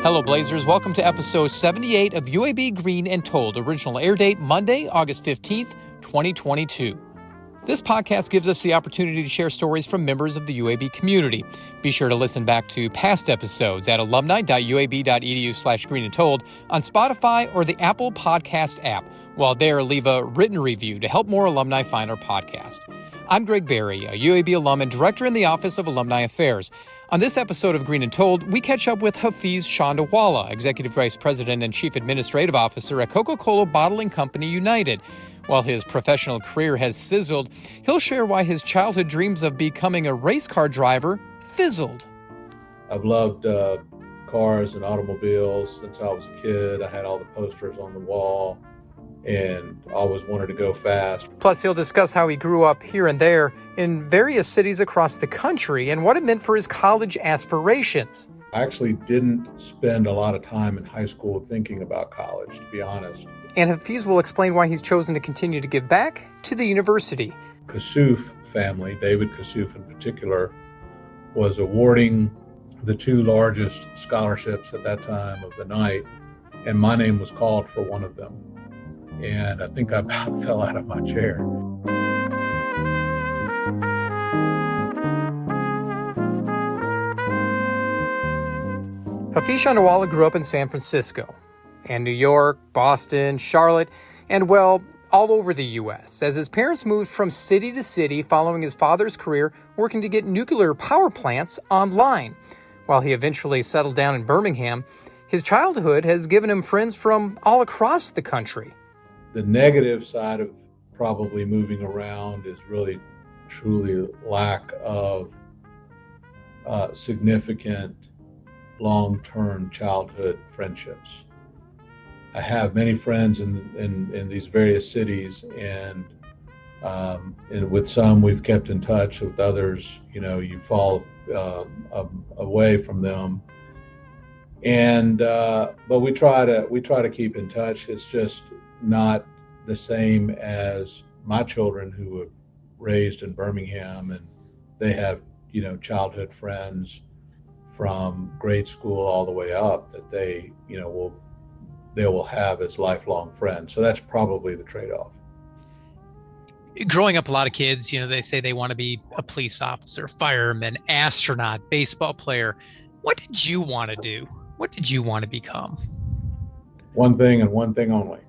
Hello, Blazers. Welcome to episode 78 of UAB Green and Told. Original air date Monday, August 15th, 2022. This podcast gives us the opportunity to share stories from members of the UAB community. Be sure to listen back to past episodes at alumni.uab.edu/greenandtold on Spotify or the Apple Podcast app. While there, leave a written review to help more alumni find our podcast. I'm Greg Berry, a UAB alum and director in the Office of Alumni Affairs. On this episode of Green and Told, we catch up with Hafiz Chandiwala, Executive Vice President and Chief Administrative Officer at Coca-Cola Bottling Company UNITED. While his professional career has sizzled, he'll share why his childhood dreams of becoming a race car driver fizzled. I've loved cars and automobiles since I was a kid. I had all the posters on the wall and always wanted to go fast. Plus, he'll discuss how he grew up here and there in various cities across the country and what it meant for his college aspirations. I actually didn't spend a lot of time in high school thinking about college, to be honest. And Hafiz will explain why he's chosen to continue to give back to the university. Kassouf family, David Kassouf in particular, was awarding the two largest scholarships at that time of the night, and my name was called for one of them. And I think I about fell out of my chair. Hafiz Chandiwala grew up in San Francisco and New York, Boston, Charlotte, and well, all over the U.S. as his parents moved from city to city following his father's career working to get nuclear power plants online. While he eventually settled down in Birmingham, his childhood has given him friends from all across the country. The negative side of probably moving around is really, truly lack of significant long-term childhood friendships. I have many friends in these various cities, and with some we've kept in touch. With others, you fall away from them. And but we try to keep in touch. It's just not the same as my children who were raised in Birmingham, and they have childhood friends from grade school all the way up that they will have as lifelong friends. So that's probably the trade-off. Growing up, a lot of kids, they say they want to be a police officer, fireman, astronaut, baseball player. What did you want to do? What did you want to become? One thing and one thing only.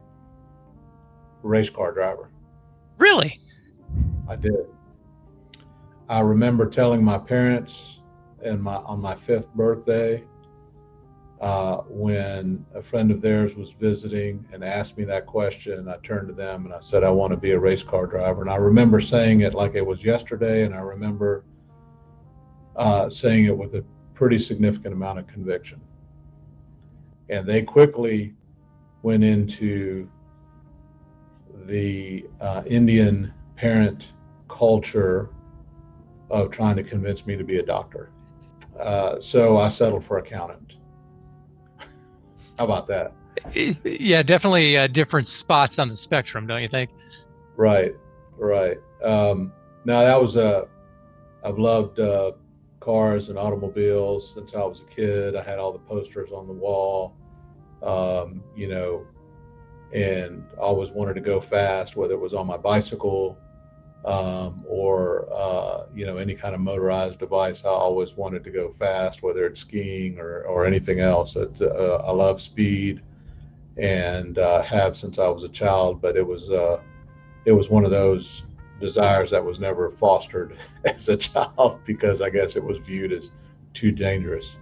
Race car driver. Really? I did. I remember telling my parents on my 5th birthday, when a friend of theirs was visiting and asked me that question, I turned to them and I said, I want to be a race car driver. And I remember saying it like it was yesterday, and I remember saying it with a pretty significant amount of conviction. And they quickly went into the Indian parent culture of trying to convince me to be a doctor. So I settled for accountant. How about that? Yeah, definitely different spots on the spectrum, don't you think? Right. Now that was I've loved cars and automobiles since I was a kid. I had all the posters on the wall, and always wanted to go fast, whether it was on my bicycle or any kind of motorized device. I always wanted to go fast, whether it's skiing or anything else. I love speed and have since I was a child, but it was one of those desires that was never fostered as a child because I guess it was viewed as too dangerous.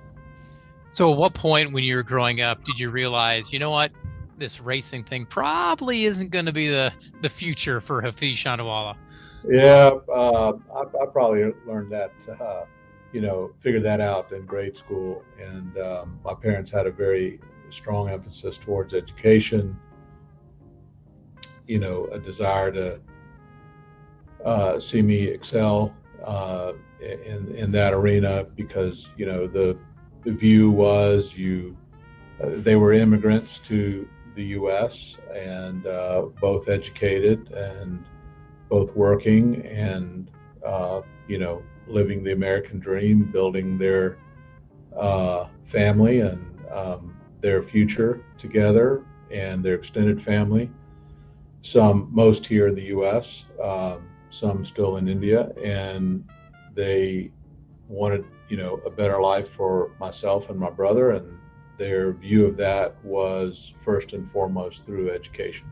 So at what point when you were growing up did you realize, what, this racing thing probably isn't going to be the future for Hafiz Chandiwala? Yeah, I probably learned that, figured that out in grade school. And my parents had a very strong emphasis towards education, a desire to see me excel in that arena because, the view was they were immigrants to the U.S. and both educated and both working and, living the American dream, building their family and their future together and their extended family. Most here in the U.S., some still in India, and they wanted, a better life for myself and my brother, and their view of that was first and foremost through education.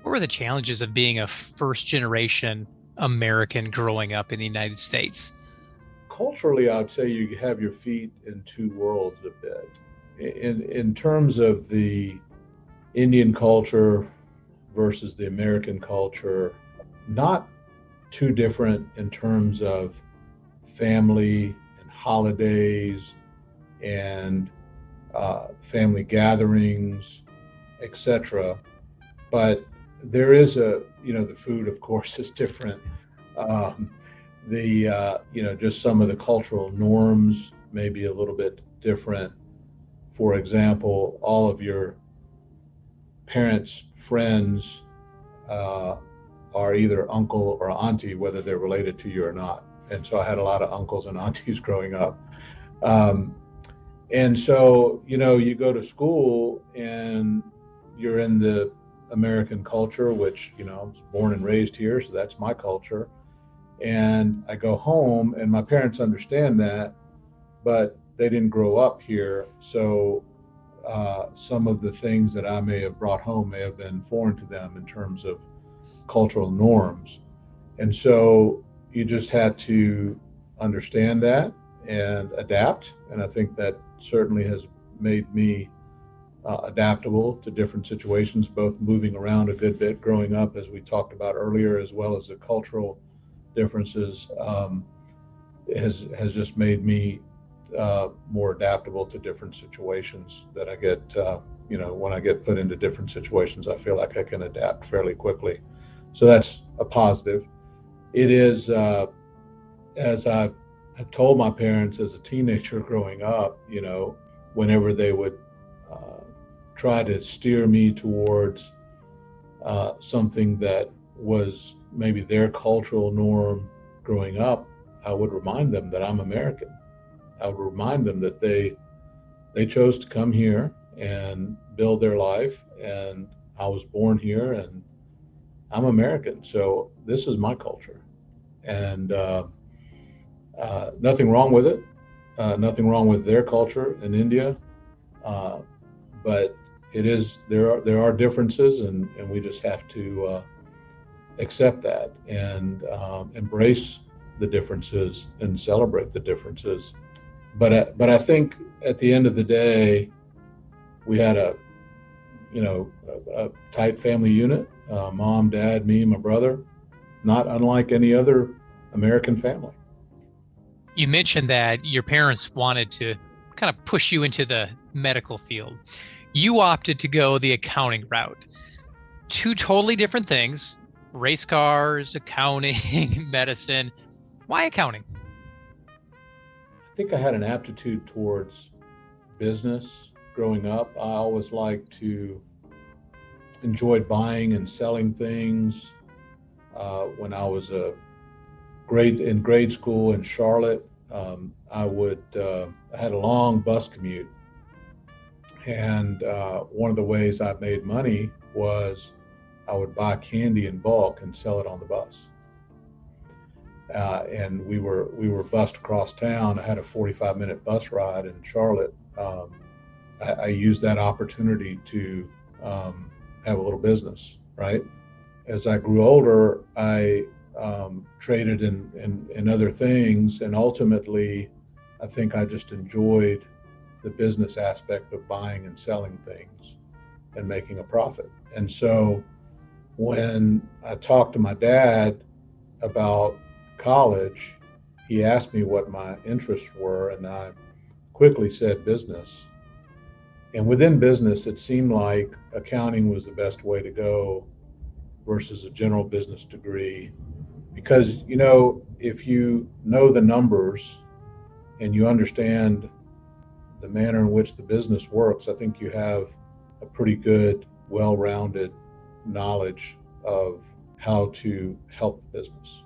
What were the challenges of being a first generation American growing up in the United States? Culturally, I'd say you have your feet in two worlds a bit. In terms of the Indian culture versus the American culture, not too different in terms of family and holidays and family gatherings, etc. But there is the food, of course, is different. Um, just some of the cultural norms may be a little bit different. For example, all of your parents' friends are either uncle or auntie, whether they're related to you or not. And so I had a lot of uncles and aunties growing up. And so, you go to school and you're in the American culture, which, I was born and raised here, so that's my culture. And I go home and my parents understand that, but they didn't grow up here. So some of the things that I may have brought home may have been foreign to them in terms of cultural norms. And so you just had to understand that and adapt. And I think that certainly has made me adaptable to different situations, both moving around a good bit growing up, as we talked about earlier, as well as the cultural differences has just made me more adaptable to different situations that I get, when I get put into different situations, I feel like I can adapt fairly quickly. So that's a positive. It is, as I told my parents as a teenager growing up, whenever they would try to steer me towards something that was maybe their cultural norm growing up, I would remind them that I'm American. I would remind them that they chose to come here and build their life, and I was born here and I'm American. So this is my culture, and nothing wrong with it. Nothing wrong with their culture in India, but there are differences, and we just have to accept that and embrace the differences and celebrate the differences. But I think at the end of the day, we had a tight family unit, mom, dad, me, my brother, not unlike any other American family. You mentioned that your parents wanted to kind of push you into the medical field. You opted to go the accounting route. Two totally different things: race cars, accounting, medicine. Why accounting? I think I had an aptitude towards business growing up. I always liked to enjoyed buying and selling things. When I was in grade school in Charlotte, I had a long bus commute, and one of the ways I made money was I would buy candy in bulk and sell it on the bus. And we were bused across town. I had a 45-minute bus ride in Charlotte. I used that opportunity to have a little business, right? As I grew older, I traded in other things, and ultimately, I think I just enjoyed the business aspect of buying and selling things and making a profit. And so when I talked to my dad about college, he asked me what my interests were, and I quickly said business. And within business, it seemed like accounting was the best way to go versus a general business degree. Because, if you know the numbers and you understand the manner in which the business works, I think you have a pretty good, well-rounded knowledge of how to help the business.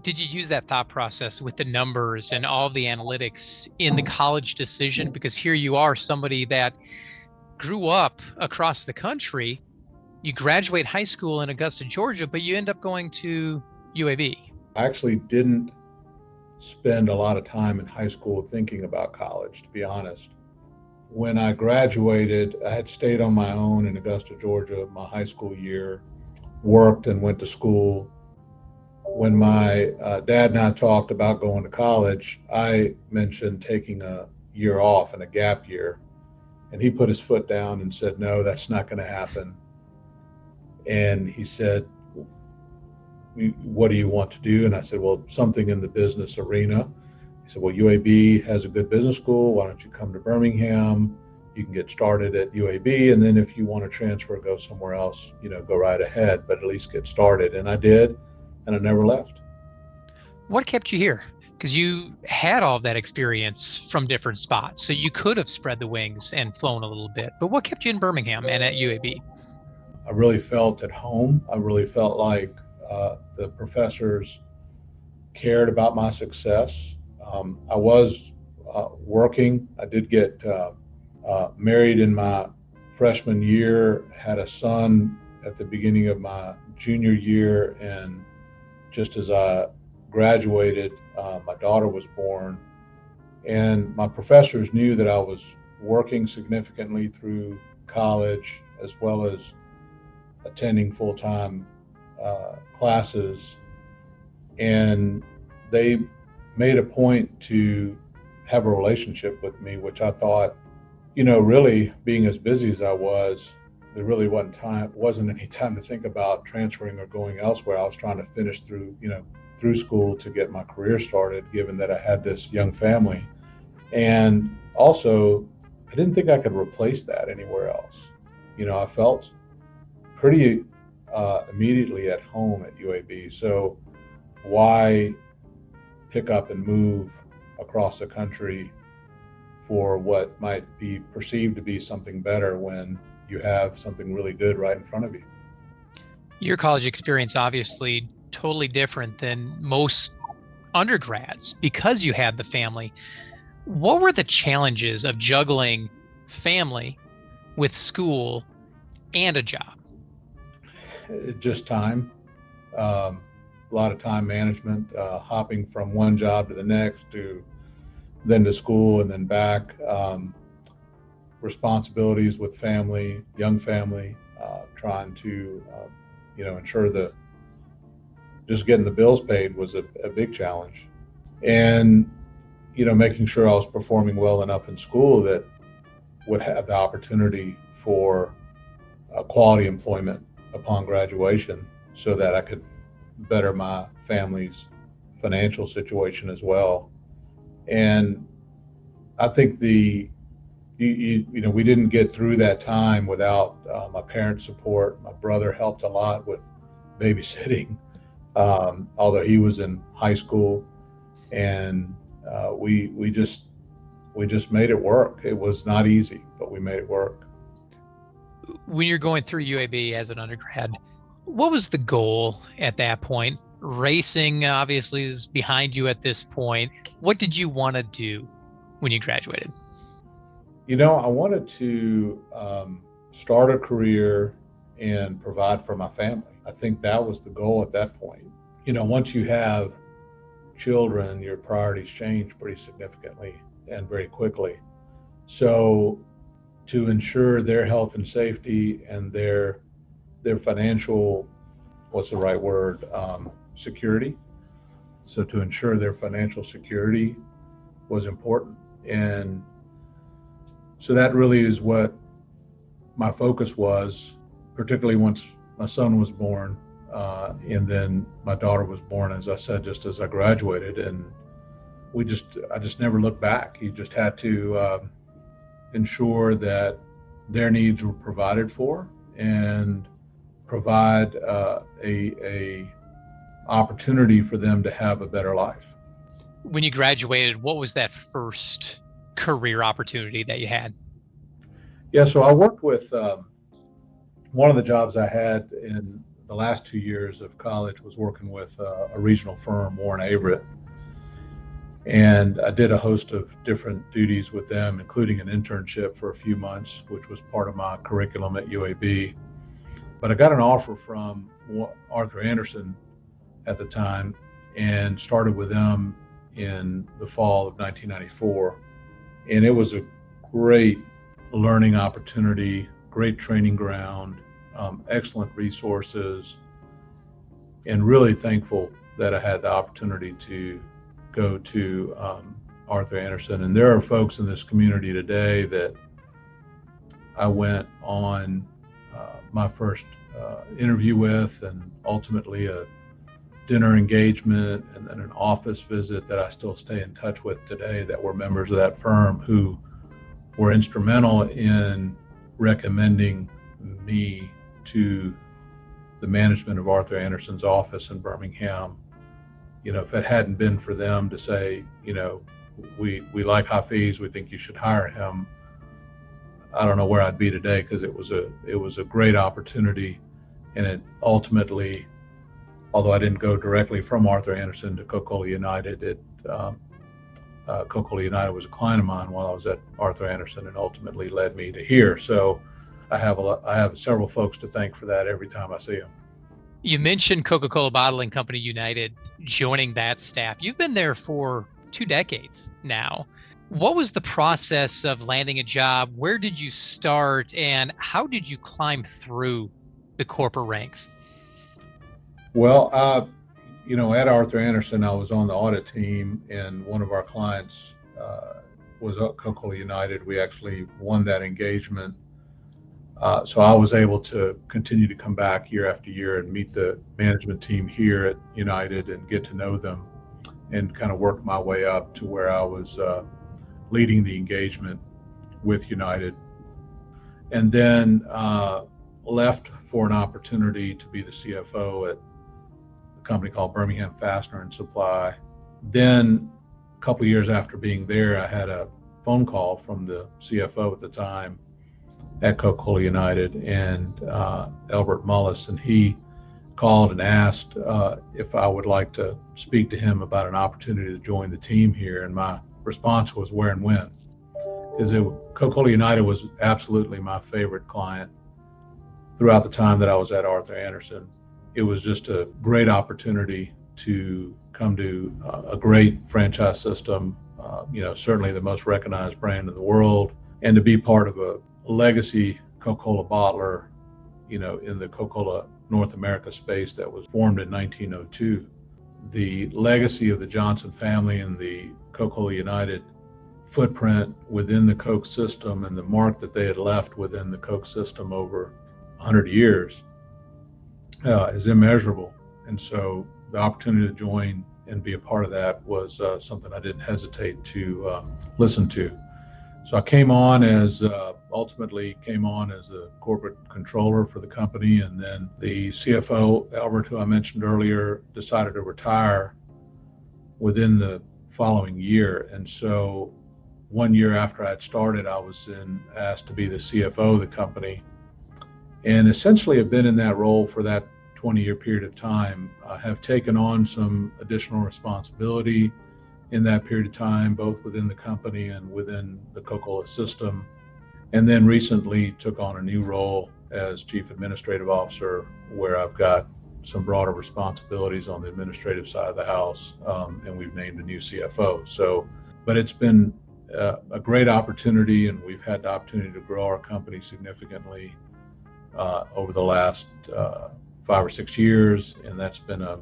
Did you use that thought process with the numbers and all the analytics in the college decision? Because here you are, somebody that grew up across the country. You graduate high school in Augusta, Georgia, but you end up going to UAB. I actually didn't spend a lot of time in high school thinking about college, to be honest. When I graduated, I had stayed on my own in Augusta, Georgia, my high school year, worked and went to school. When my dad and I talked about going to college, I mentioned taking a year off and a gap year. And he put his foot down and said, no, that's not going to happen. And he said, what do you want to do? And I said, well, something in the business arena. He said, well, UAB has a good business school. Why don't you come to Birmingham? You can get started at UAB. And then if you want to transfer, go somewhere else, go right ahead, but at least get started. And I did, and I never left. What kept you here? Because you had all of that experience from different spots. So you could have spread the wings and flown a little bit. But what kept you in Birmingham and at UAB? I really felt at home. I really felt like the professors cared about my success. I was working. I did get married in my freshman year, had a son at the beginning of my junior year, and just as I graduated, my daughter was born. And my professors knew that I was working significantly through college, as well as attending full-time classes, and they made a point to have a relationship with me, which I thought, really being as busy as I was, there really wasn't any time to think about transferring or going elsewhere. I was trying to finish through school to get my career started, given that I had this young family. And also, I didn't think I could replace that anywhere else. I felt pretty immediately at home at UAB. So why pick up and move across the country for what might be perceived to be something better when you have something really good right in front of you? Your college experience obviously totally different than most undergrads because you had the family. What were the challenges of juggling family with school and a job? Just time, a lot of time management, hopping from one job to the next, then to school and then back, responsibilities with family, young family, trying to, ensure just getting the bills paid was a big challenge. And, making sure I was performing well enough in school that would have the opportunity for quality employment upon graduation, so that I could better my family's financial situation as well. And I think we didn't get through that time without my parents' support. My brother helped a lot with babysitting, although he was in high school, and we just made it work. It was not easy, but we made it work. When you're going through UAB as an undergrad, what was the goal at that point? Racing obviously is behind you at this point. What did you want to do when you graduated? I wanted to start a career and provide for my family. I think that was the goal at that point. Once you have children, your priorities change pretty significantly and very quickly. So to ensure their health and safety and their financial, what's the right word, security. So to ensure their financial security was important. And so that really is what my focus was, particularly once my son was born, and then my daughter was born, as I said, just as I graduated. And I just never looked back. You just had to ensure that their needs were provided for and provide a opportunity for them to have a better life. When you graduated, what was that first career opportunity that you had? Yeah, so I worked with one of the jobs I had in the last 2 years of college was working with a regional firm, Warren Averett. And I did a host of different duties with them, including an internship for a few months, which was part of my curriculum at UAB. But I got an offer from Arthur Andersen at the time and started with them in the fall of 1994. And it was a great learning opportunity, great training ground, excellent resources, and really thankful that I had the opportunity to go to Arthur Andersen. And there are folks in this community today that I went on my first interview with, and ultimately a dinner engagement, and then an office visit that I still stay in touch with today, that were members of that firm who were instrumental in recommending me to the management of Arthur Andersen's office in Birmingham. You know, if it hadn't been for them to say, you know, we like Hafiz, we think you should hire him, I don't know where I'd be today, because it was a great opportunity. And it ultimately, although I didn't go directly from Arthur Andersen to Coca-Cola United, Coca-Cola United was a client of mine while I was at Arthur Andersen, and ultimately led me to here. So I have several folks to thank for that every time I see them. You mentioned Coca-Cola Bottling Company UNITED, joining that staff. You've been there for 2 decades now. What was the process of landing a job? Where did you start, and how did you climb through the corporate ranks? Well, you know, at Arthur Andersen, I was on the audit team, and one of our clients was Coca-Cola United. We actually won that engagement. So I was able to continue to come back year after year and meet the management team here at United and get to know them, and kind of work my way up to where I was leading the engagement with United. And then left for an opportunity to be the CFO at a company called Birmingham Fastener and Supply. Then a couple of years after being there, I had a phone call from the CFO at the time at Coca-Cola United, and Albert Mullis, and he called and asked if I would like to speak to him about an opportunity to join the team here. And my response was where and when, because Coca-Cola United was absolutely my favorite client throughout the time that I was at Arthur Andersen. It was just a great opportunity to come to a great franchise system, you know, certainly the most recognized brand in the world, and to be part of a legacy Coca-Cola bottler, you know, in the Coca-Cola North America space that was formed in 1902. The legacy of the Johnson family and the Coca-Cola United footprint within the Coke system, and the mark that they had left within the Coke system over 100 years is immeasurable. And so the opportunity to join and be a part of that was something I didn't hesitate to listen to. So I ultimately came on as the corporate controller for the company, and then the CFO, Albert, who I mentioned earlier, decided to retire within the following year. And so 1 year after I had started, I was asked to be the CFO of the company, and essentially have been in that role for that 20-year period of time. I have taken on some additional responsibility in that period of time, both within the company and within the Coca-Cola system. And then recently took on a new role as Chief Administrative Officer, where I've got some broader responsibilities on the administrative side of the house, and we've named a new CFO. So, but it's been a great opportunity, and we've had the opportunity to grow our company significantly over the last 5 or 6 years, and that's been a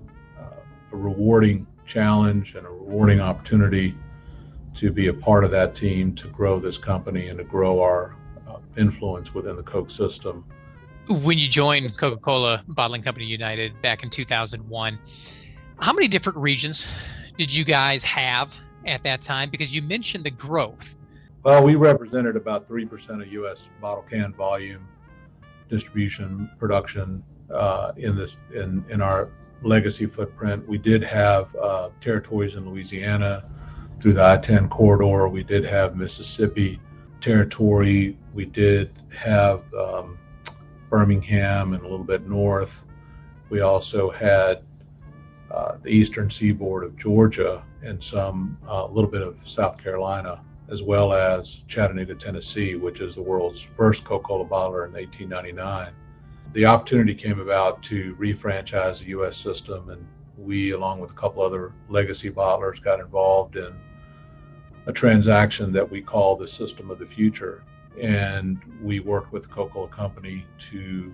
rewarding challenge and a rewarding opportunity to be a part of that team, to grow this company and to grow our influence within the Coke system. When you joined Coca-Cola Bottling Company United back in 2001, how many different regions did you guys have at that time? Because you mentioned the growth. Well, we represented about 3% of U.S. bottle can volume, distribution, production in our legacy footprint. We did have territories in Louisiana through the I-10 corridor. We did have Mississippi territory. We did have Birmingham and a little bit north. We also had the eastern seaboard of Georgia and some a little bit of South Carolina, as well as Chattanooga, Tennessee, which is the world's first Coca-Cola bottler in 1899. The opportunity came about to refranchise the U.S. system, and we, along with a couple other legacy bottlers, got involved in a transaction that we call the System of the Future. And we worked with the Coca-Cola Company to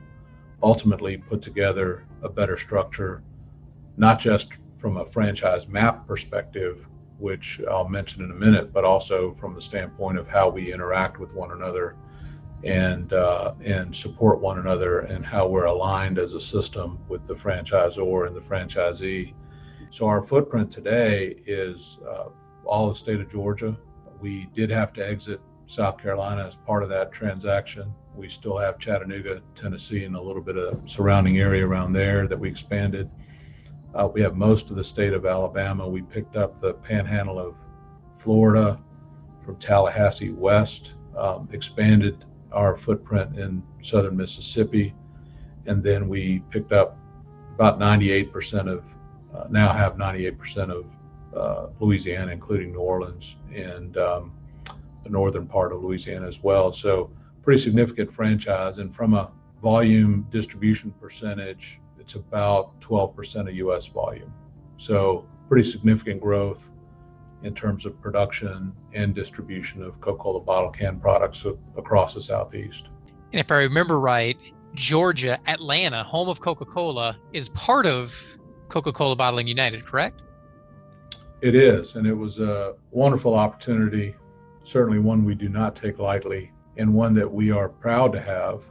ultimately put together a better structure, not just from a franchise map perspective, which I'll mention in a minute, but also from the standpoint of how we interact with one another and support one another, and how we're aligned as a system with the franchisor and the franchisee. So our footprint today is all the state of Georgia. We did have to exit South Carolina as part of that transaction. We still have Chattanooga, Tennessee, and a little bit of surrounding area around there that we expanded. We have most of the state of Alabama. We picked up the panhandle of Florida from Tallahassee west, expanded our footprint in southern Mississippi, and then we picked up about 98% of, now have 98% of Louisiana, including New Orleans and the northern part of Louisiana as well. So pretty significant franchise. And from a volume distribution percentage, it's about 12% of U.S. volume. So pretty significant growth in terms of production and distribution of Coca-Cola bottle can products across the Southeast. And if I remember right, Georgia, Atlanta, home of Coca-Cola, is part of Coca-Cola Bottling United, correct? It is, and it was a wonderful opportunity, certainly one we do not take lightly, and one that we are proud to have,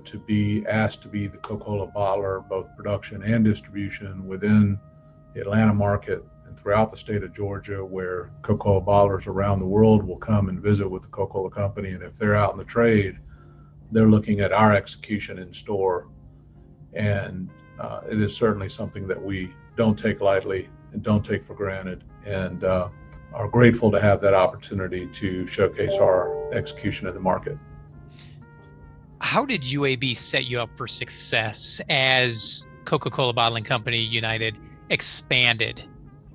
to be asked to be the Coca-Cola bottler, both production and distribution within the Atlanta market and throughout the state of Georgia, where Coca-Cola bottlers around the world will come and visit with the Coca-Cola Company. And if they're out in the trade, they're looking at our execution in store. And it is certainly something that we don't take lightly and don't take for granted, and are grateful to have that opportunity to showcase our execution in the market. How did UAB set you up for success as Coca-Cola Bottling Company United expanded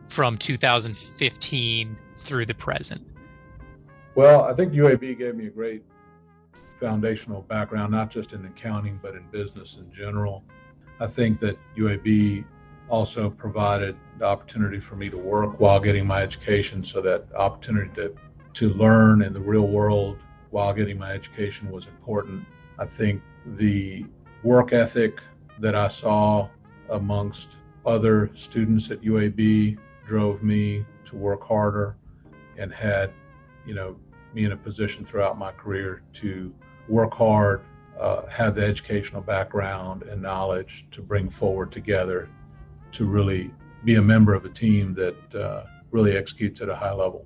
from 2015 through the present? Well, I think UAB gave me a great foundational background, not just in accounting, but in business in general. I think that UAB also provided the opportunity for me to work while getting my education, so that opportunity to learn in the real world while getting my education was important. I think the work ethic that I saw amongst other students at UAB drove me to work harder, and had, me in a position throughout my career to work hard, have the educational background and knowledge to bring forward together to really be a member of a team that really executes at a high level.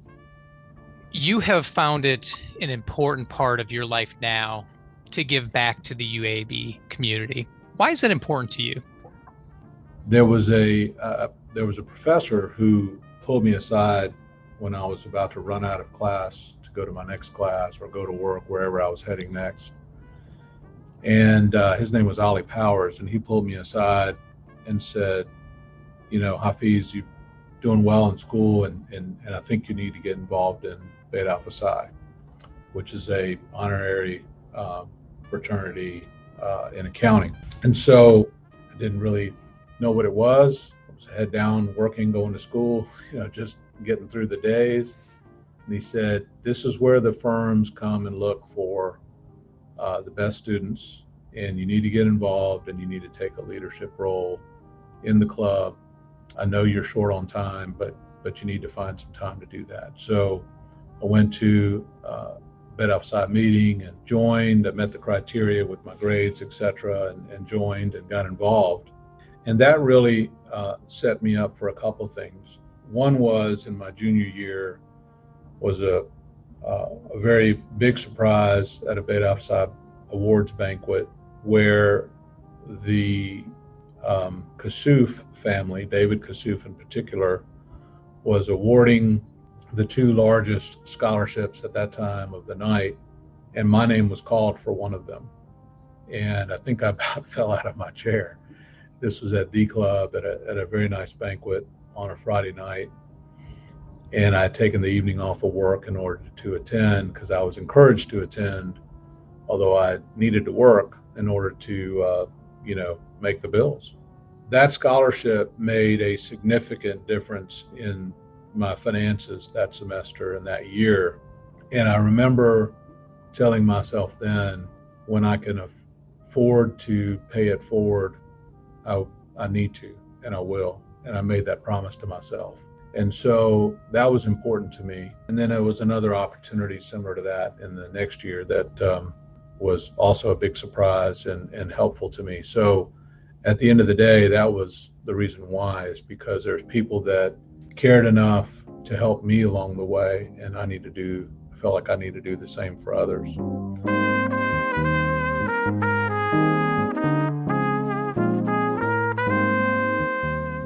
You have found it an important part of your life now to give back to the UAB community. Why is that important to you? There was a professor who pulled me aside when I was about to run out of class to go to my next class or go to work wherever I was heading next. And his name was Ollie Powers, and he pulled me aside and said, Hafiz, you're doing well in school, and I think you need to get involved in Beta Alpha Psi, which is a honorary fraternity in accounting. And so I didn't really know what it was. I was head down, working, going to school, just getting through the days. And he said, this is where the firms come and look for the best students, and you need to get involved, and you need to take a leadership role in the club. I know you're short on time, but you need to find some time to do that. So I went to Beta Alpha Psi meeting and joined. I met the criteria with my grades, etc., and joined and got involved. And that really set me up for a couple things. One was, in my junior year, was a very big surprise at a Beta Alpha Psi awards banquet, where the Kassouf family, David Kassouf in particular, was awarding the two largest scholarships at that time of the night, and my name was called for one of them. And I think I about fell out of my chair. This was at the club at a very nice banquet on a Friday night. And I had taken the evening off of work in order to attend because I was encouraged to attend, although I needed to work in order to, make the bills. That scholarship made a significant difference in my finances that semester and that year. And I remember telling myself then, when I can afford to pay it forward, I need to, and I will. And I made that promise to myself. And so that was important to me. And then there was another opportunity similar to that in the next year that was also a big surprise and helpful to me. So at the end of the day, that was the reason why, is because there's people that cared enough to help me along the way, and I felt like I need to do the same for others.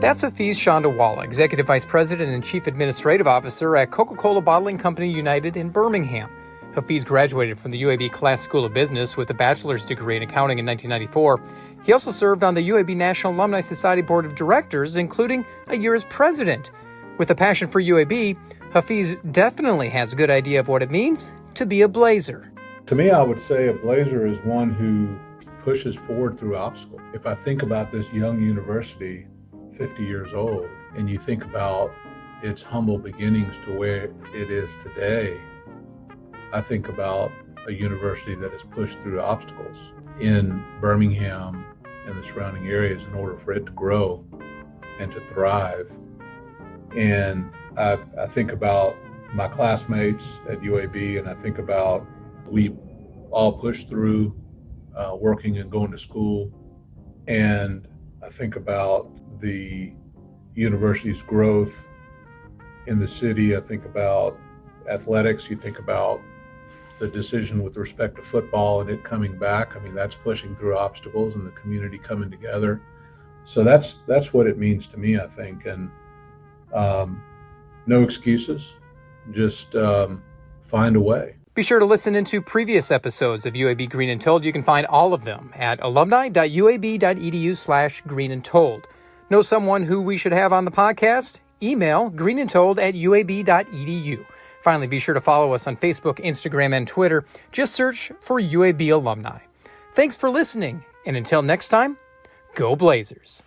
That's Hafiz Chandiwala, Executive Vice President and Chief Administrative Officer at Coca-Cola Bottling Company UNITED in Birmingham. Hafiz graduated from the UAB Class School of Business with a bachelor's degree in accounting in 1994. He also served on the UAB National Alumni Society Board of Directors, including a year as president. With a passion for UAB, Hafiz definitely has a good idea of what it means to be a Blazer. To me, I would say a Blazer is one who pushes forward through obstacles. If I think about this young university, 50 years old, and you think about its humble beginnings to where it is today, I think about a university that has pushed through obstacles in Birmingham and the surrounding areas in order for it to grow and to thrive. And I think about my classmates at UAB, and I think about we all pushed through working and going to school. And I think about the university's growth in the city. I think about athletics. You think about the decision with respect to football and it coming back. I mean, that's pushing through obstacles and the community coming together. So that's what it means to me, I think. And no excuses, just find a way. Be sure to listen into previous episodes of UAB Green and Told. You can find all of them at alumni.uab.edu/greenandtold. Know someone who we should have on the podcast? Email greenandtold@uab.edu. Finally, be sure to follow us on Facebook, Instagram, and Twitter. Just search for UAB Alumni. Thanks for listening, and until next time, go Blazers.